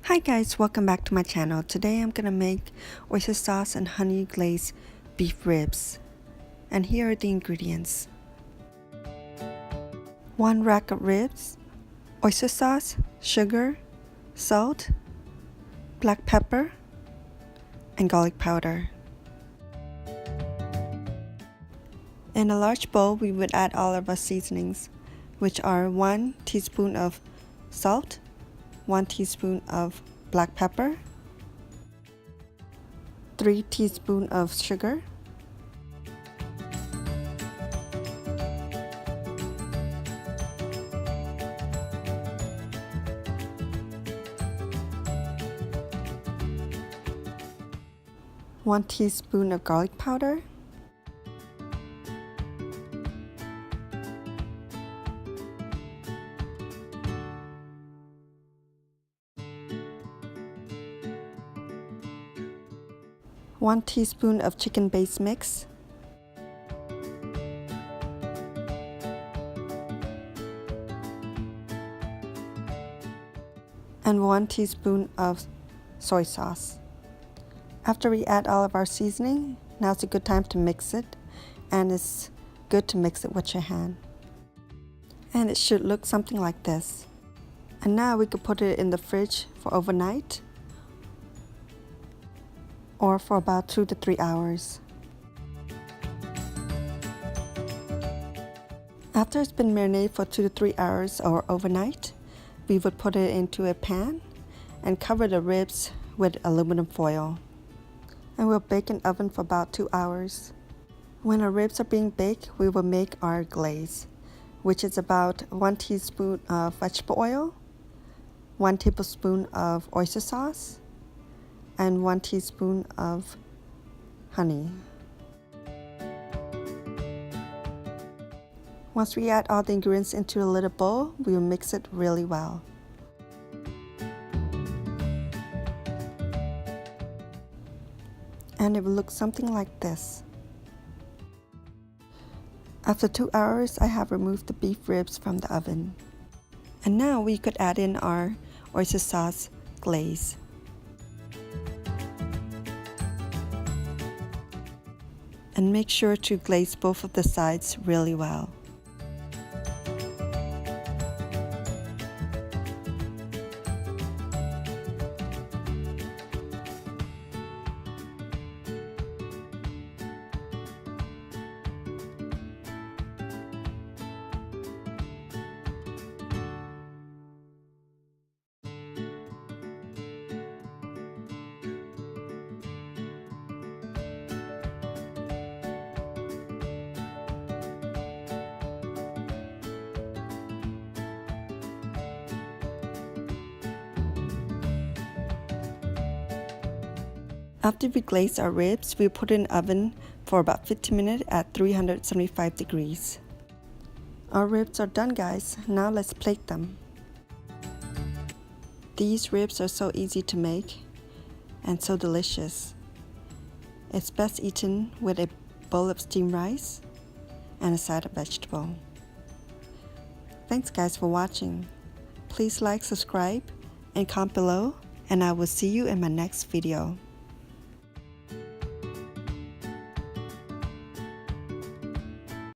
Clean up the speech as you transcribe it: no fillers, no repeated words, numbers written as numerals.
Hi guys, welcome back to my channel. Today I'm gonna make oyster sauce and honey glazed beef ribs. And here are the ingredients. 1 rack of ribs, oyster sauce, sugar, salt, black pepper, and garlic powder. In a large bowl, we would add all of our seasonings, which are 1 teaspoon of salt, 1 teaspoon of black pepper, 3 teaspoons of sugar, 1 teaspoon of garlic powder, 1 teaspoon of chicken base mix, and 1 teaspoon of soy sauce. After we add all of our seasoning, now's a good time to mix it, and it's good to mix it with your hand. And it should look something like this. And now we could put it in the fridge for overnight or for about 2 to 3 hours. After it's been marinated for 2 to 3 hours or overnight, we would put it into a pan and cover the ribs with aluminum foil. And we'll bake in oven for about 2 hours. When our ribs are being baked, we will make our glaze, which is about 1 teaspoon of vegetable oil, 1 tablespoon of oyster sauce, and 1 teaspoon of honey. Once we add all the ingredients into a little bowl, we will mix it really well. And it will look something like this. After 2 hours, I have removed the beef ribs from the oven. And now we could add in our oyster sauce glaze. And make sure to glaze both of the sides really well. After we glaze our ribs, we put it in the oven for about 15 minutes at 375 degrees. Our ribs are done, guys. Now let's plate them. These ribs are so easy to make and so delicious. It's best eaten with a bowl of steamed rice and a side of vegetable. Thanks guys for watching. Please like, subscribe, and comment below, and I will see you in my next video.